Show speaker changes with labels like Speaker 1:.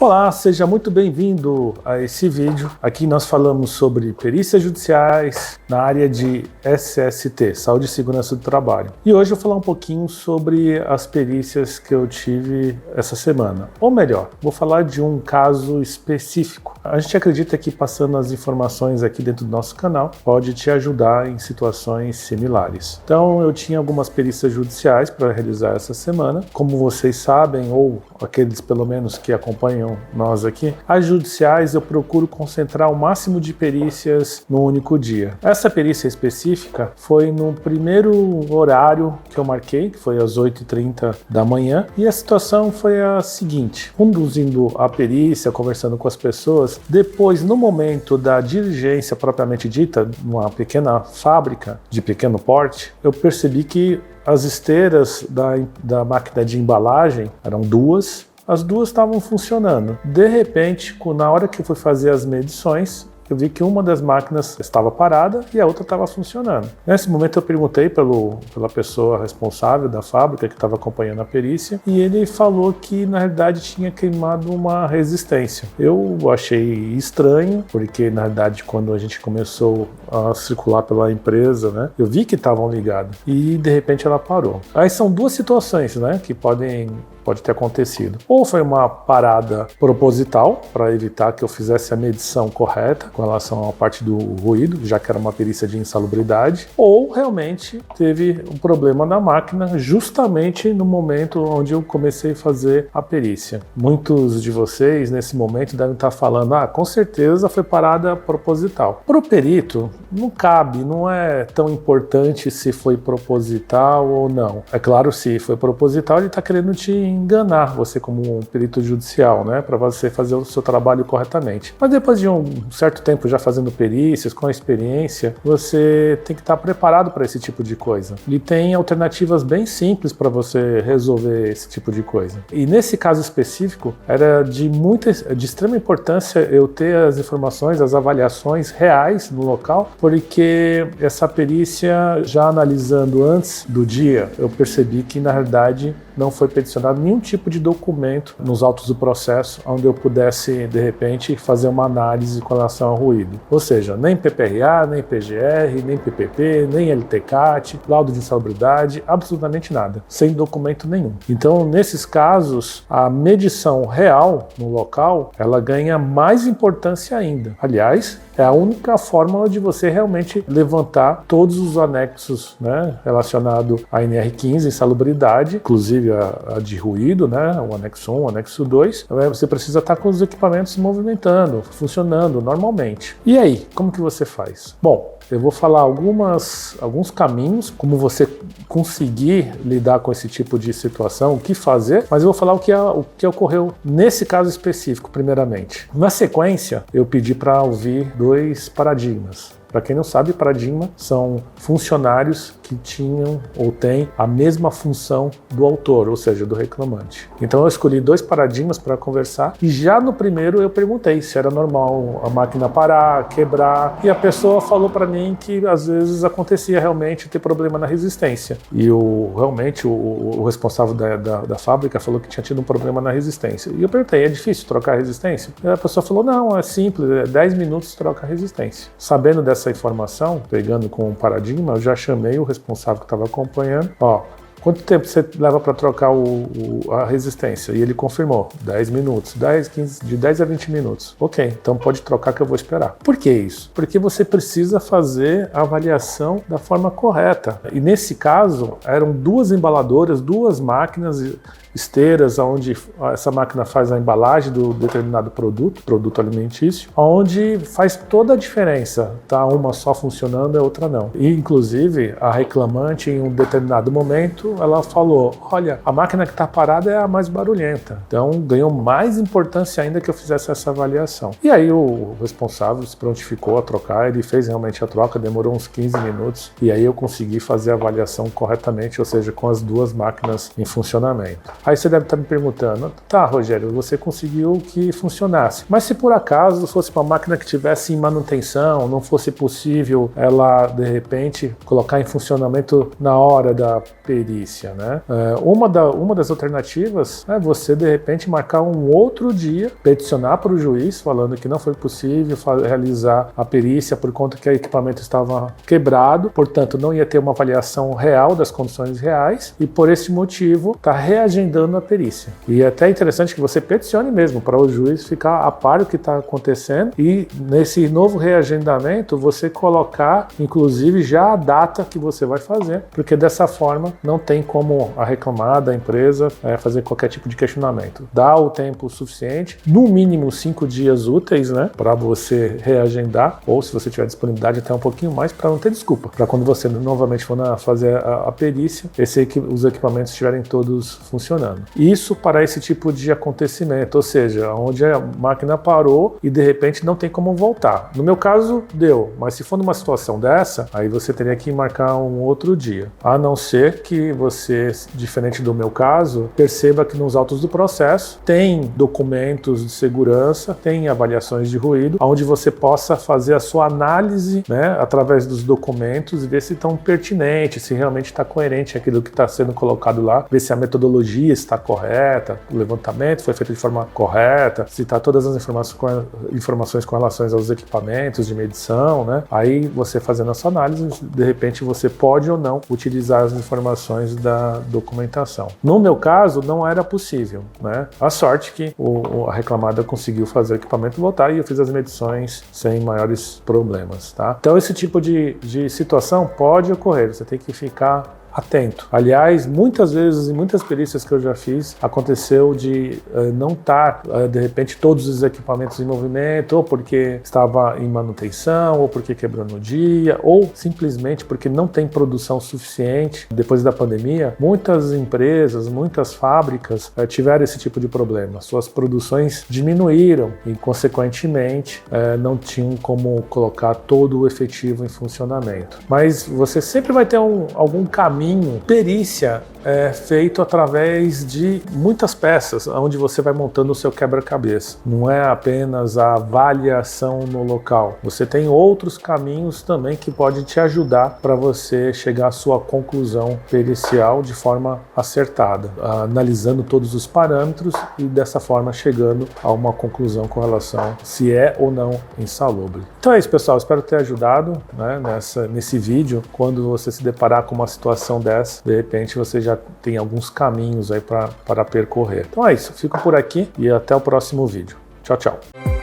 Speaker 1: Olá, seja muito bem-vindo a esse vídeo. Aqui nós falamos sobre perícias judiciais na área de SST, Saúde e Segurança do Trabalho. E hoje eu vou falar um pouquinho sobre as perícias que eu tive essa semana. Ou melhor, vou falar de um caso específico. A gente acredita que passando as informações aqui dentro do nosso canal pode te ajudar em situações similares. Então eu tinha algumas perícias judiciais para realizar essa semana. Como vocês sabem, ou aqueles pelo menos que acompanham nós aqui, as judiciais eu procuro concentrar o máximo de perícias no único dia. Essa perícia específica foi no primeiro horário que eu marquei, que foi às 8h30 da manhã, e a situação foi a seguinte: conduzindo a perícia, conversando com as pessoas, depois no momento da diligência propriamente dita, numa pequena fábrica de pequeno porte, eu percebi que as esteiras da máquina de embalagem eram duas, as duas estavam funcionando. De repente, na hora que eu fui fazer as medições, eu vi que uma das máquinas estava parada e a outra estava funcionando. Nesse momento eu perguntei pela pessoa responsável da fábrica que estava acompanhando a perícia e ele falou que na realidade tinha queimado uma resistência. Eu achei estranho, porque na realidade quando a gente começou a circular pela empresa, né, eu vi que estavam ligados e de repente ela parou. Aí são duas situações, né, que pode ter acontecido. Ou foi uma parada proposital para evitar que eu fizesse a medição correta com relação à parte do ruído, já que era uma perícia de insalubridade, ou realmente teve um problema na máquina justamente no momento onde eu comecei a fazer a perícia. Muitos de vocês nesse momento devem estar falando, com certeza foi parada proposital. Para o perito, não cabe, não é tão importante se foi proposital ou não. É claro, se foi proposital, ele está querendo te enganar você como um perito judicial, né, para você fazer o seu trabalho corretamente. Mas depois de um certo tempo já fazendo perícias, com a experiência, você tem que estar preparado para esse tipo de coisa. E tem alternativas bem simples para você resolver esse tipo de coisa. E nesse caso específico, era de extrema importância eu ter as informações, as avaliações reais no local, porque essa perícia, já analisando antes do dia, eu percebi que na realidade não foi peticionado nenhum tipo de documento nos autos do processo onde eu pudesse, de repente, fazer uma análise com relação ao ruído. Ou seja, nem PPRA, nem PGR, nem PPP, nem LTCAT, laudo de insalubridade, absolutamente nada, sem documento nenhum. Então, nesses casos, a medição real no local, ela ganha mais importância ainda. Aliás, é a única forma de você realmente levantar todos os anexos, né, relacionados à NR15, insalubridade, inclusive a de ruído, né, o anexo 1, o anexo 2, você precisa estar com os equipamentos se movimentando, funcionando normalmente. E aí, como que você faz? Bom, eu vou falar alguns caminhos, como você conseguir lidar com esse tipo de situação, o que fazer, mas eu vou falar o que ocorreu nesse caso específico, primeiramente. Na sequência, eu pedi para ouvir 2 paradigmas. Para quem não sabe, paradigma são funcionários que tinham ou têm a mesma função do autor, ou seja, do reclamante. Então eu escolhi 2 paradigmas para conversar e já no primeiro eu perguntei se era normal a máquina parar, quebrar, e a pessoa falou para mim que às vezes acontecia realmente ter problema na resistência. E realmente o responsável da fábrica falou que tinha tido um problema na resistência. E eu perguntei, é difícil trocar a resistência? E a pessoa falou, não, é simples, 10 minutos troca a resistência. Sabendo dessa informação, pegando com um paradigma, eu já chamei o responsável que estava acompanhando, quanto tempo você leva para trocar a resistência? E ele confirmou, 10 minutos, 15, de 10 a 20 minutos. Ok, então pode trocar que eu vou esperar. Por que isso? Porque você precisa fazer a avaliação da forma correta. E nesse caso, eram 2 embaladoras, 2 máquinas, esteiras, onde essa máquina faz a embalagem do determinado produto alimentício, onde faz toda a diferença, tá? Uma só funcionando e a outra não. E, inclusive, a reclamante, em um determinado momento, ela falou, olha, a máquina que está parada é a mais barulhenta. Então, ganhou mais importância ainda que eu fizesse essa avaliação. E aí, o responsável se prontificou a trocar, ele fez realmente a troca, demorou uns 15 minutos, e aí eu consegui fazer a avaliação corretamente, ou seja, com as 2 máquinas em funcionamento. Aí você deve estar me perguntando, tá, Rogério, você conseguiu que funcionasse. Mas se por acaso fosse uma máquina que tivesse em manutenção, não fosse possível ela, de repente, colocar em funcionamento na hora da perícia, perícia, né? Uma das alternativas é você, de repente, marcar um outro dia, peticionar para o juiz, falando que não foi possível realizar a perícia por conta que o equipamento estava quebrado, portanto, não ia ter uma avaliação real das condições reais e, por esse motivo, está reagendando a perícia. E é até interessante que você peticione mesmo para o juiz ficar a par do que está acontecendo e, nesse novo reagendamento, você colocar, inclusive, já a data que você vai fazer, porque dessa forma não tem como a reclamada, a empresa, fazer qualquer tipo de questionamento. Dá o tempo suficiente, no mínimo 5 dias úteis, né, para você reagendar, ou se você tiver disponibilidade até um pouquinho mais, para não ter desculpa, para quando você novamente for fazer a perícia, os equipamentos estiverem todos funcionando. Isso para esse tipo de acontecimento, ou seja, onde a máquina parou e de repente não tem como voltar. No meu caso, deu, mas se for numa situação dessa, aí você teria que marcar um outro dia. A não ser que você, diferente do meu caso, perceba que nos autos do processo tem documentos de segurança, tem avaliações de ruído, onde você possa fazer a sua análise, né, através dos documentos e ver se estão pertinentes, se realmente está coerente aquilo que está sendo colocado lá, ver se a metodologia está correta, o levantamento foi feito de forma correta, se está todas as informações com relação aos equipamentos de medição, né? Aí você fazendo essa análise, de repente você pode ou não utilizar as informações da documentação. No meu caso, não era possível, né? A sorte que a reclamada conseguiu fazer o equipamento voltar e eu fiz as medições sem maiores problemas, tá? Então esse tipo de situação pode ocorrer, você tem que ficar atento. Aliás, muitas vezes, em muitas perícias que eu já fiz, aconteceu de não estar, de repente, todos os equipamentos em movimento, ou porque estava em manutenção, ou porque quebrou no dia, ou simplesmente porque não tem produção suficiente. Depois da pandemia, muitas empresas, muitas fábricas tiveram esse tipo de problema. Suas produções diminuíram e, consequentemente, não tinham como colocar todo o efetivo em funcionamento. Mas você sempre vai ter algum caminho. Perícia é feito através de muitas peças, onde você vai montando o seu quebra-cabeça. Não é apenas a avaliação no local. Você tem outros caminhos também que podem te ajudar para você chegar à sua conclusão pericial de forma acertada, analisando todos os parâmetros e dessa forma chegando a uma conclusão com relação se é ou não insalubre. Então é isso, pessoal. Espero ter ajudado, né, nesse vídeo. Quando você se deparar com uma situação dessa, de repente você já tem alguns caminhos aí para percorrer. Então é isso, fico por aqui e até o próximo vídeo. Tchau, tchau.